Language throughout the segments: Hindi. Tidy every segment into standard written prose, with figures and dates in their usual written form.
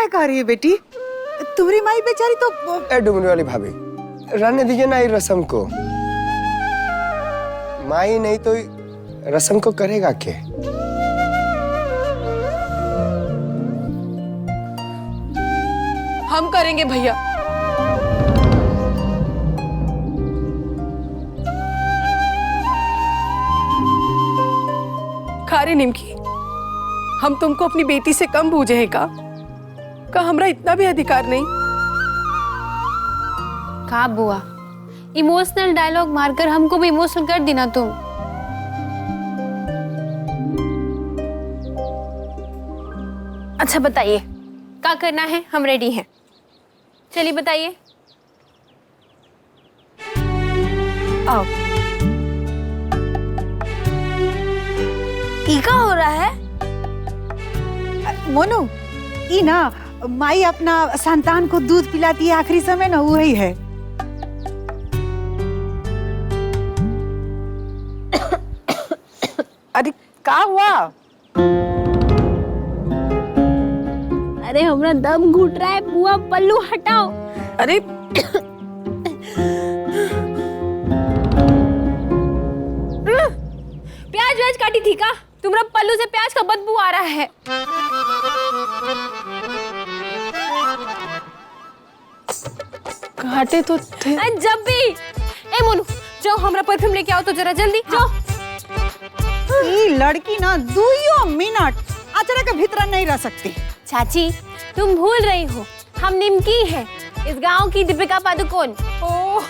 कह रही है बेटी? तुम्हारी माई बेचारी तो डुमरी वाली भाभी, रहने दीजिए ना ये रस्म को। माई नहीं तो रस्म को करेगा क्या? हम करेंगे भैया। खारे निमकी, हम तुमको अपनी बेटी से कम बूझे हैं का हमरा इतना भी अधिकार नहीं? का बुआ, इमोशनल डायलॉग मारकर हमको भी इमोशनल कर देना तुम। अच्छा बताइए क्या करना है, हम रेडी हैं। चलिए बताइए। आओ। ई का हो रहा है? मोनू, ई ना माई अपना संतान को दूध पिलाती है आखिरी समय ना, वही है। अरे का हुआ? अरे हमरा दम घुट रहा है बुआ, पल्लू हटाओ। अरे प्याज व्याज काटी थी का? तुम्हारा पल्लू से प्याज का बदबू आ रहा है। काटे तो थे। जब भी ए मोनू, जाओ हमरा परफ्यूम लेके आओ तो जरा जल्दी जाओ। ई लड़की ना 2 मिनट अचारा के भीतर नहीं रह सकती। चाची तुम भूल रही हो, हम निमकी हैं, इस गांव की दीपिका पादुकोण। ओ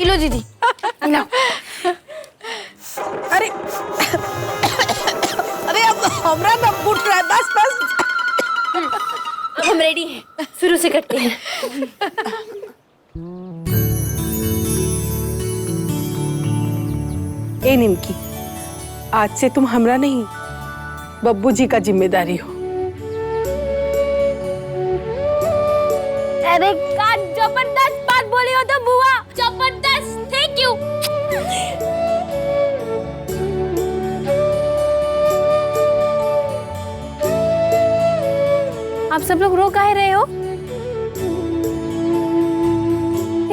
इलो दीदी इलो। अरे अरे अब हमरा दम घुट रहा है, बस बस। अब हम रेडी हैं, शुरू से करते हैं। ए निमकी, आज से तुम हमरा नहीं बब्बू जी का जिम्मेदारी हो। अरे क्या जबरदस्त बात बोली हो तो बुआ, जबरदस्त, थैंक यू। आप सब लोग रो काहे रहे हो?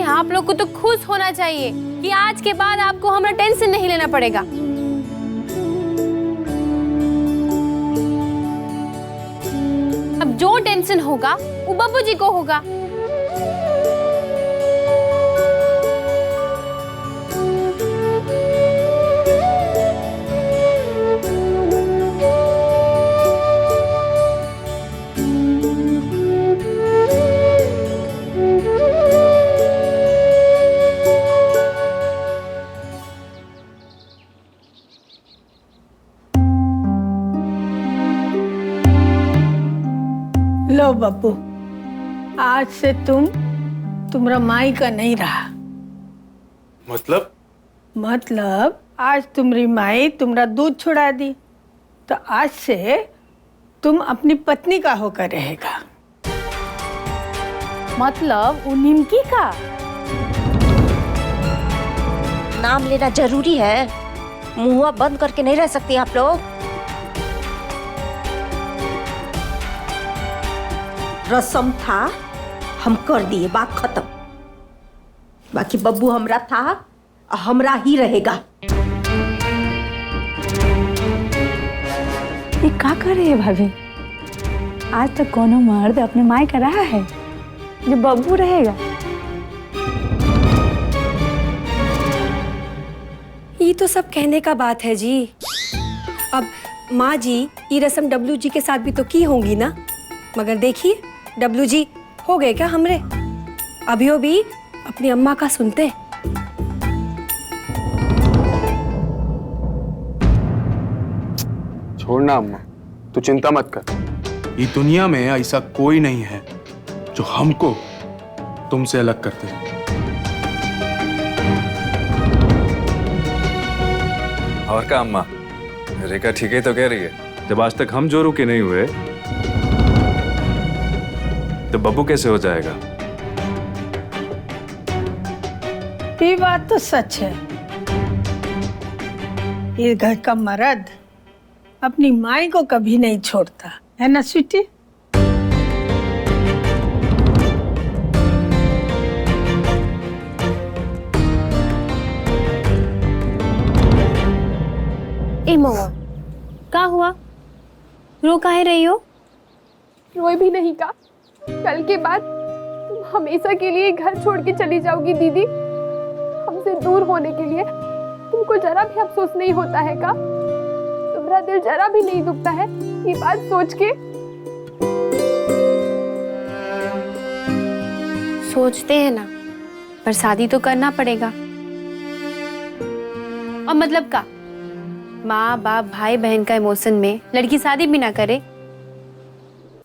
आप लोग को तो खुश होना चाहिए कि आज के बाद आपको हमारा टेंशन नहीं लेना पड़ेगा। अब जो टेंशन होगा वो बब्बू जी को होगा। लो बब्बू, आज से तुम्हारा माई का नहीं रहा। मतलब आज तुम्हारी माई तुम्हारा दूध छुड़ा दी, तो आज से तुम अपनी पत्नी का होकर रहेगा। मतलब वो निमकी का नाम लेना जरूरी है, मुंह बंद करके नहीं रह सकती आप लोग। रस्म था, हम कर दिए, बात खत्म। बाकी बब्बू हमरा था, हमरा ही रहेगा। ये क्या कर रही है भाभी? आज तक कोनो मर्द अपने माई का रहा है जो बब्बू रहेगा? ये तो सब कहने का बात है जी। अब माँ जी ये रस्म डब्लू जी के साथ भी तो की होंगी ना, मगर देखिए डब्लू जी हो गए क्या हमरे? अभी भी अपनी अम्मा का सुनते। छोड़ना अम्मा, तू चिंता मत कर। ये दुनिया में ऐसा कोई नहीं है जो हमको तुमसे अलग करते हैं। और क्या अम्मा, रेखा ठीक है तो कह रही है। जब आज तक हम जोरू के नहीं हुए तो बब्बू कैसे हो जाएगा? ये बात तो सच है। ये घर का मर्द अपनी माई को कभी नहीं छोड़ता है ना स्वीटी। ए मौआ, क्या हुआ? रो काहे रही हो? रोए भी नहीं का। कल के बाद तुम हमेशा के लिए घर छोड़ के चली जाओगी दीदी। हमसे दूर होने के लिए तुमको जरा भी अफसोस नहीं होता है का? तुम्हारा दिल जरा भी नहीं दुखता है ये बात सोच के? सोचते हैं ना, पर शादी तो करना पड़ेगा। और मतलब का, माँ बाप भाई बहन का इमोशन में लड़की शादी भी ना करे,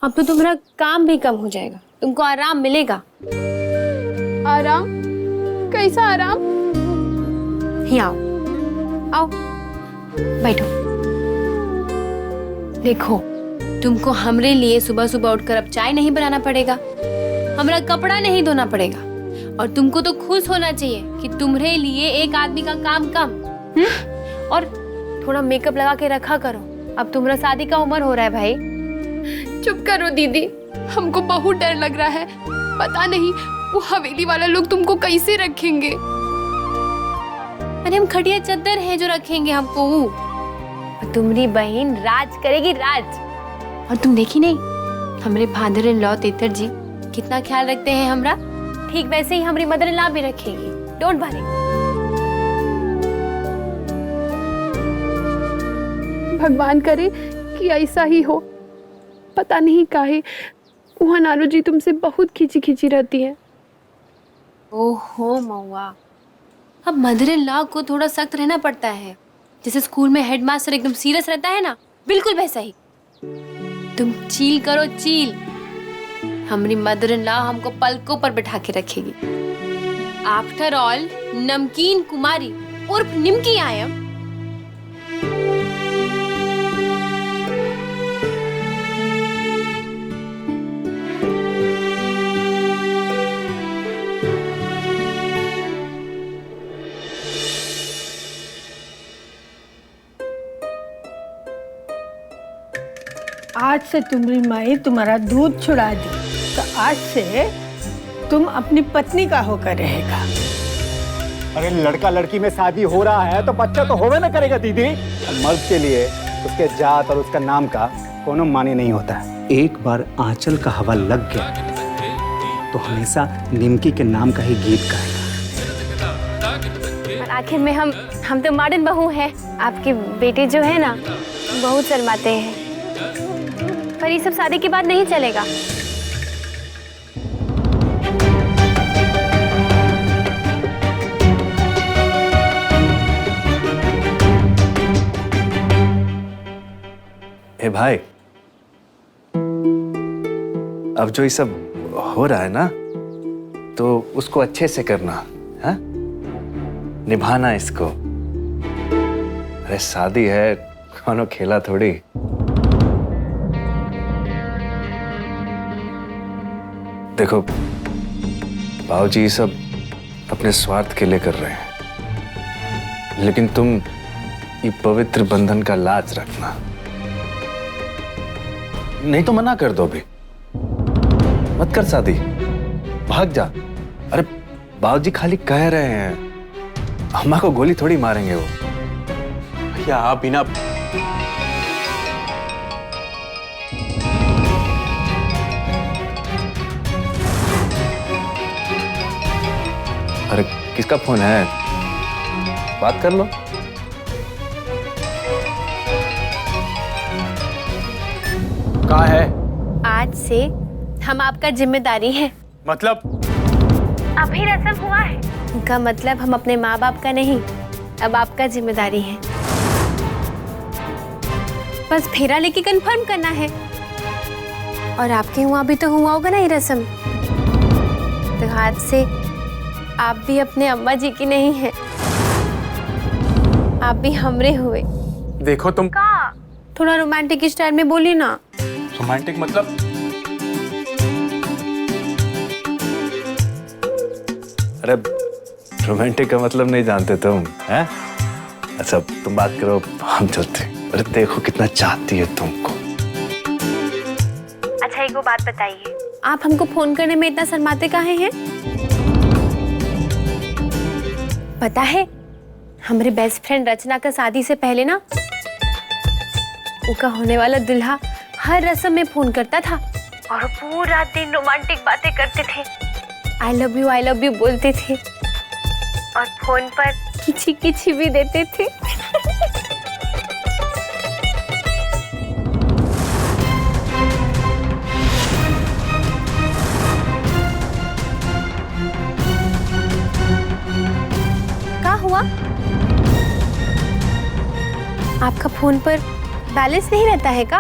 अब तो तुम्हारा काम भी कम हो जाएगा, तुमको आराम मिलेगा। आराम? कैसा आराम? ही आओ, आओ बैठो। देखो, तुमको हमरे लिए सुबह सुबह उठकर अब चाय नहीं बनाना पड़ेगा, हमारा कपड़ा नहीं धोना पड़ेगा, और तुमको तो खुश होना चाहिए कि तुम्हारे लिए एक आदमी का काम कम। और थोड़ा मेकअप लगा के रखा करो, अब तुम्हारा शादी का उम्र हो रहा है भाई। चुप करो दीदी, हमको बहुत डर लग रहा है। पता नहीं वो हवेली वाला लोग तुमको कैसे रखेंगे। अरे हम खटिया चद्दर है जो रखेंगे हमको। तुम्हारी बहन राज करेगी, राज। और तुम देखी नहीं, हमारे फादर इन लॉ तेतर जी कितना ख्याल रखते हैं हमरा, ठीक वैसे ही हमारी मदर इन लॉ भी रखेगी। Don't worry. भगवान करे कि ऐसा ही हो। पता नहीं काहे वहाँ नानू जी तुमसे बहुत खींची खींची रहती है। ओहो मौआ, अब मदर इन लॉ को थोड़ा सख्त रहना पड़ता है, जैसे स्कूल में हेडमास्टर एकदम सीरियस रहता है ना, बिल्कुल वैसा ही। तुम चील करो चील, हमारी मदर इन लॉ हमको पलकों पर बिठा के रखेगी। आफ्टर ऑल नमकीन कुमारी उर्फ निमकी आई एम। आज से तुम्हारी माई तुम्हारा दूध छुड़ा दी, तो आज से तुम अपनी पत्नी का होकर रहेगा। अरे लड़का लड़की में शादी हो रहा है तो बच्चा तो होवे ना करेगा दीदी। मर्द के लिए उसके जात और उसका नाम का कोनो माने नहीं होता है। एक बार आंचल का हवा लग गया तो हमेशा निमकी के नाम का ही गीत गाएगा। और आखिर में हम तो मॉडर्न बहू हैं, आपके बेटे जो है ना बहुत शर्माते हैं, पर ये सब शादी के बाद नहीं चलेगा। ए भाई, अब जो ये सब हो रहा है ना, तो उसको अच्छे से करना है, निभाना इसको। अरे शादी है, कोनो खेला थोड़ी। देखो बाबूजी ये सब अपने स्वार्थ के लिए कर रहे हैं, लेकिन तुम ये पवित्र बंधन का लाज रखना। नहीं तो मना कर दो भी, मत कर शादी, भाग जा। अरे बाबूजी खाली कह रहे हैं, अम्मा को गोली थोड़ी मारेंगे वो। भैया आप बिना अरे किसका फोन है, बात कर लो। कहाँ है? आज से हम आपका जिम्मेदारी है। मतलब अभी रस्म हुआ है, उनका मतलब हम अपने माँ बाप का नहीं, अब आपका जिम्मेदारी है। बस फेरा लेके कंफर्म करना है। और आपके वहाँ भी तो हुआ होगा ना ये रस्म, तो आज से आप भी अपने अम्मा जी की नहीं है, आप भी हमरे हुए। देखो तुम थोड़ा रोमांटिक स्टाइल में बोली ना। रोमांटिक मतलब? अरे रोमांटिक का मतलब नहीं जानते तुम हैं? अच्छा तुम बात करो, हम चलते हैं। अरे देखो कितना चाहती है तुमको। अच्छा एक वो बात बताइए, आप हमको फोन करने में इतना शर्माते काहे हैं? पता है हमारे बेस्ट फ्रेंड रचना का शादी से पहले ना उनका होने वाला दुल्हा हर रस्म में फोन करता था और पूरा दिन रोमांटिक बातें करते थे, आई लव यू बोलते थे और फोन पर किची किची भी देते थे। क्या हुआ? आपका फोन पर बैलेंस नहीं रहता है क्या?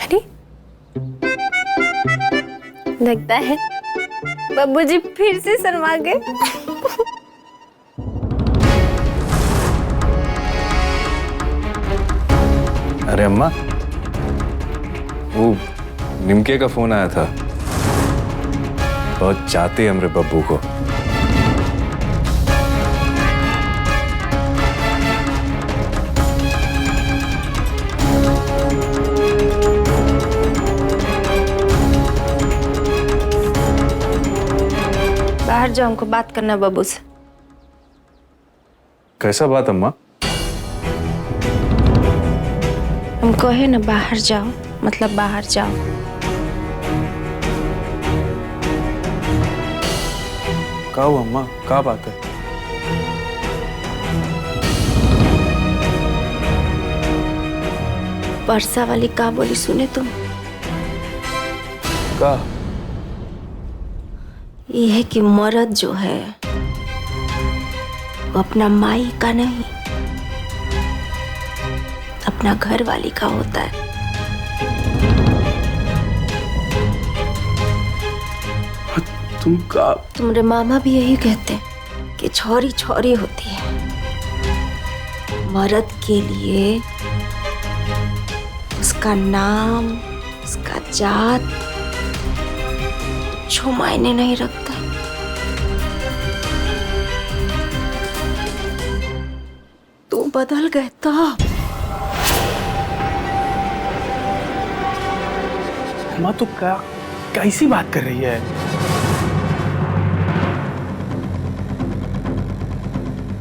अरे लगता है बब्बू जी फिर से शर्मा गए। अरे अम्मा, वो निमके का फोन आया था, बहुत चाहते हैं हमरे बब्बू को। बाहर जाओ, हमको बात करना बब्बू से। कैसा बात अम्मा? हम कहे ना बाहर जाओ, मतलब बाहर जाओ। क्या हुआ अम्मा, क्या बात है? वर्षा वाली का बोली सुने तुम? क्या? ये है कि मर्द जो है वो अपना माई का नहीं, अपना घर वाली का होता है। तुम का? तुम्हारे मामा भी यही कहते हैं कि छोरी छोरी होती है। मर्द के लिए उसका नाम, उसका जात कुछ मायने नहीं रखता। तू बदल गए तब। माँ तो क्या कैसी बात कर रही है?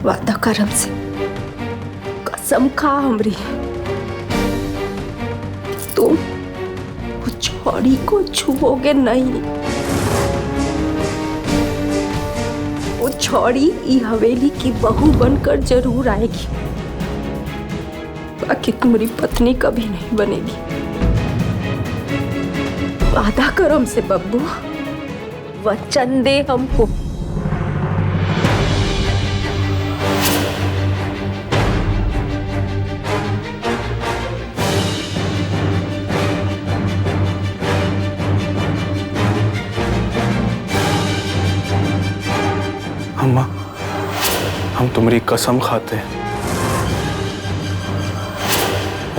वादा कर हमसे, कसम खा हमरी, तुम वो छोरी को छुओगे नहीं। वो छोरी ई हवेली की बहू बनकर जरूर आएगी, बाकी तुम्हारी पत्नी कभी नहीं बनेगी। वादा करो हमसे बब्बू, वचन दे हमको। अम्मा, हम तुम्हारी कसम खाते हैं,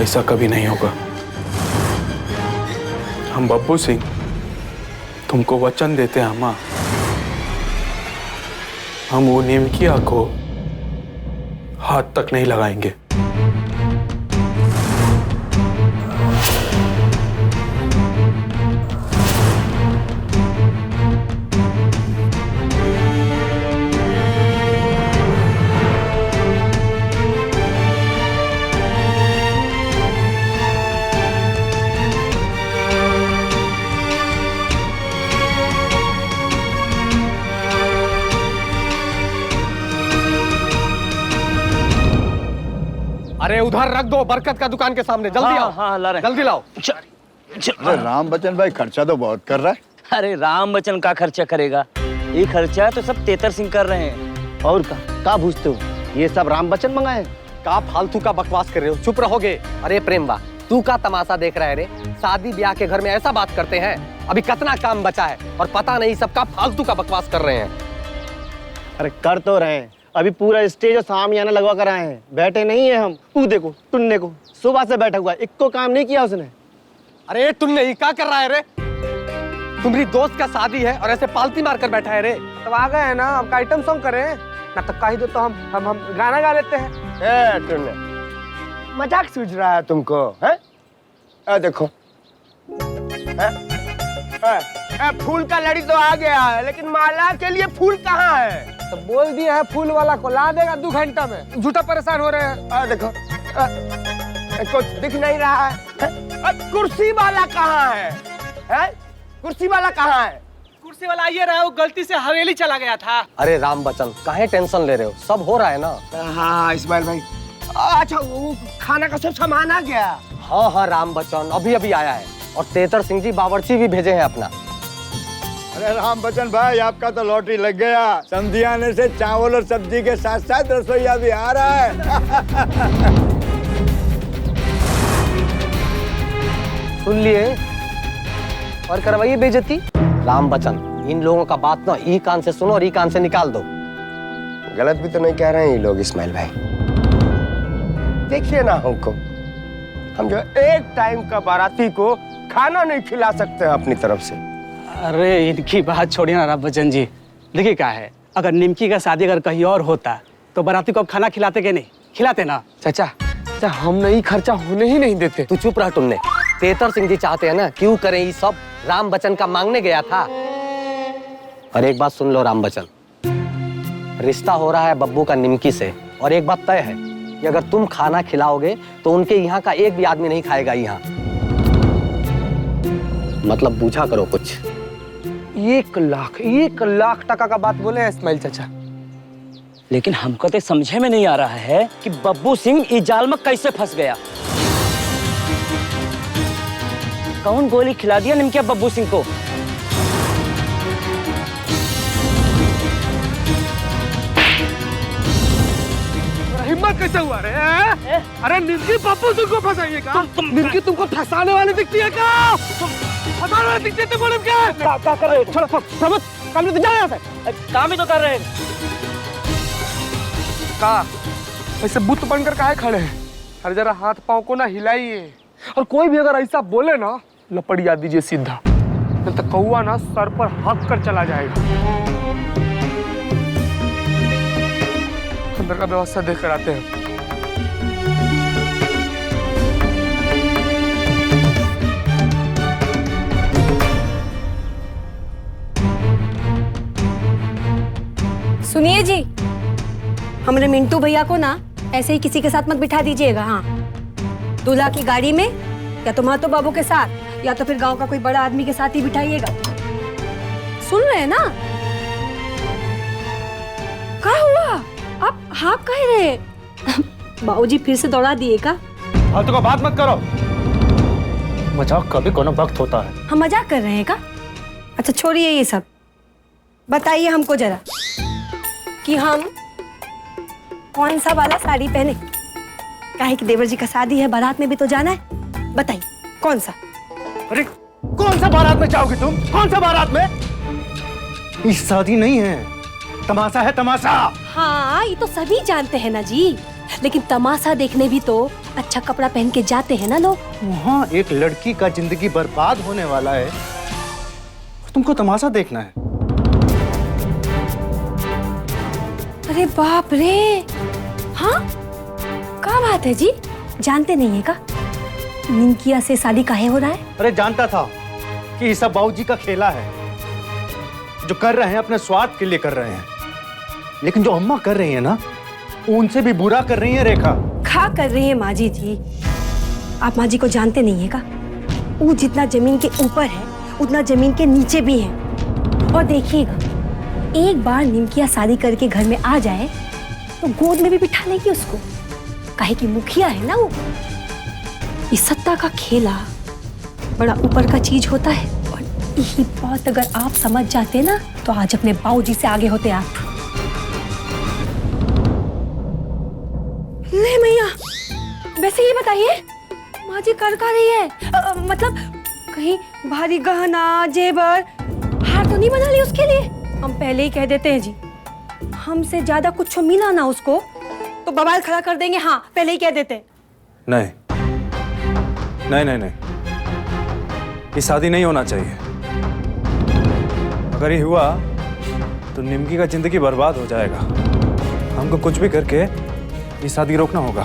ऐसा कभी नहीं होगा। हम बब्बू सिंह तुमको वचन देते हैं अम्मा, हम वो निमकिया को हाथ तक नहीं लगाएंगे। अरे उधर रख दो, बरकत का दुकान के सामने। जल्दी आओ। हाँ, ला रहे हैं। जल्दी लाओ। अरे राम बच्चन भाई खर्चा तो बहुत कर रहा है। अरे राम बच्चन का खर्चा करेगा, ये खर्चा तो सब तेतर सिंह कर रहे हैं। और का पूछते हो, ये सब राम बच्चन मंगाए? का फालतू का बकवास कर रहे हो, चुप रहोगे? अरे प्रेम बा, तू का तमाशा देख रहा है रे? शादी ब्याह के घर में ऐसा बात करते हैं? अभी कितना काम बचा है और पता नहीं सबका फालतू का बकवास कर रहे हैं। अरे कर तो रहे हैं, अभी पूरा स्टेज और सामियाना लगवा कर आए हैं, बैठे नहीं है हम। तू देखो टुन्ने को, सुबह से बैठा हुआ, एक को काम नहीं किया उसने। अरे टुन्ने ही क्या कर रहा है रे? तुम्हारी दोस्त का शादी है और ऐसे पालती मारकर बैठा है रे। तब आ गए हैं ना, आपका आइटम सॉन्ग करें। ना तो कही दो तो हम गाना गा लेते हैं। ए टुन्ने, मजाक सूझ रहा है तुमको? है देखो, फूल का लड़ी तो आ गया है, लेकिन माला के लिए फूल कहाँ है? तो बोल दिया है फूल वाला को ला देगा 2 घंटा में। झूठा परेशान हो रहे हैं। देखो कुछ दिख नहीं रहा है। कुर्सी वाला कहाँ है? कुर्सी वाला कहाँ है? कुर्सी वाला आइए रहा, वो गलती से हवेली चला गया था। अरे राम बच्चन, काहे टेंशन ले रहे हो? सब हो रहा है ना। हाँ इस्माइल भाई, अच्छा वो खाना का सब सामान आ गया? हाँ राम बच्चन अभी अभी आया है, और तेतर सिंह जी बावर्ची भी भेजे हैं अपना। अरे राम बच्चन भाई, आपका तो लॉटरी लग गया। समझी आने से चावल और सब्जी के साथ साथ रसोईया भी आ रहा है। सुन लिए, और करवाइए बेइज्जती। राम बच्चन, इन लोगों का बात ना ई कान से सुनो और ई कान से निकाल दो। गलत भी तो नहीं कह रहे हैं ये लोग इस्माइल भाई। देखिए ना हमको, हम जो एक टाइम का बाराती को खाना नहीं खिला सकते हैं अपनी तरफ से। अरे इनकी बात छोड़िए ना राम बच्चन जी। देखिए क्या है, अगर निमकी का शादी अगर कहीं और होता तो बाराती को अब खाना खिलाते कि नहीं? खिलाते ना। चाचा हम नहीं खर्चा होने ही नहीं देते। तू चुप रह टुन्ने। तेतर सिंह जी चाहते हैं ना, क्यों करें ये सब? राम बच्चन का मांगने गया था। और एक बात सुन लो राम बच्चन, रिश्ता हो रहा है बब्बू का निमकी से, और एक बात तय है कि अगर तुम खाना खिलाओगे तो उनके यहाँ का एक भी आदमी नहीं खाएगा यहाँ। मतलब पूछा करो कुछ। 1 लाख टका का बात बोले इस्माइल चाचा। लेकिन हमको तो समझे में नहीं आ रहा है कि बब्बू सिंह इस जाल में कैसे फंस गया। कौन गोली खिला दिया निमकिया बब्बू सिंह को? हिम्मत कैसे हुआ रे? अरे निमकी बब्बू सिंह को फंसाइएगा? निमकी तुमको फंसाने वाले दिखती है क्या? फंसाने वाले दिखती है तुमको निमकी? क्या कर रहे हो? छोड़ो समझ, काम तो जा यहाँ से। काम ही तो कर रहे हैं। का ऐसे बुत बनकर काहे खड़े हैं? अरे जरा हाथ पाँव को ना हिलाइए, और कोई भी अगर ऐसा बोले ना, लपड़िया दीजिए सीधा, नहीं तो कौवा ना सर पर हक कर चला जाएगा। अंदर का व्यवस्था देख कर आते हैं। सुनिए जी, हमारे मिंटू भैया को ना ऐसे ही किसी के साथ मत बिठा दीजिएगा। हाँ, दूल्हा की गाड़ी में या तो महतो बाबू के साथ, या तो फिर गांव का कोई बड़ा आदमी के साथ ही बिठाइएगा। सुन रहे हैं ना? क्या हुआ? आप हाँ कह रहे? बाबूजी फिर से दौड़ा दिए का? फालतू का बात मत करो। मजाक कभी कोनो वक्त होता है। हम मजाक कर रहे हैं का? अच्छा छोड़िए ये सब, बताइए हमको जरा कि हम कौन सा वाला साड़ी पहने? काहे कि देवर जी का शादी है, बारात में भी तो जाना है। बताइए कौन सा? अरे कौन सा बारात में जाओगी तुम? कौन सा बारात में? ये शादी नहीं है, तमाशा है तमाशा। हाँ ये तो सभी जानते हैं ना जी, लेकिन तमाशा देखने भी तो अच्छा कपड़ा पहन के जाते हैं ना लोग। वहाँ एक लड़की का जिंदगी बर्बाद होने वाला है, तुमको तमाशा देखना है। अरे बाप रे, हाँ क्या बात है जी? जानते नहीं है का निमकिया से शादी काहे हो रहा है? अरे जानता था कि ये सब बाबूजी का खेला है, जो कर रहे हैं अपने स्वार्थ के लिए कर रहे हैं, लेकिन जो अम्मा कर रही है ना, उनसे भी बुरा कर रही है रेखा। खा कर रही है माँ जी जी। आप माँ जी को जानते नहीं है का? वो जितना जमीन के ऊपर है उतना जमीन के नीचे भी है। और देखिएगा, एक बार निमकिया शादी करके घर में आ जाए तो गोद में भी बिठा लेगी उसको, काहे कि मुखिया है ना वो। इस सत्ता का खेला बड़ा ऊपर का चीज होता है, और यही बात अगर आप समझ जाते ना तो आज अपने बाबूजी से आगे होते आप। ले मैया, वैसे ये बताइए माँ जी कर का रही है? मतलब कहीं भारी गहना जेवर हार तो नहीं बना ली उसके लिए? हम पहले ही कह देते हैं जी, हमसे ज्यादा कुछ मिला ना उसको तो बवाल खड़ा कर देंगे। हाँ पहले ही कह देते। नहीं नहीं नहीं नहीं, ये शादी नहीं होना चाहिए। अगर ये हुआ तो निमकी का जिंदगी बर्बाद हो जाएगा। हमको कुछ भी करके ये शादी रोकना होगा।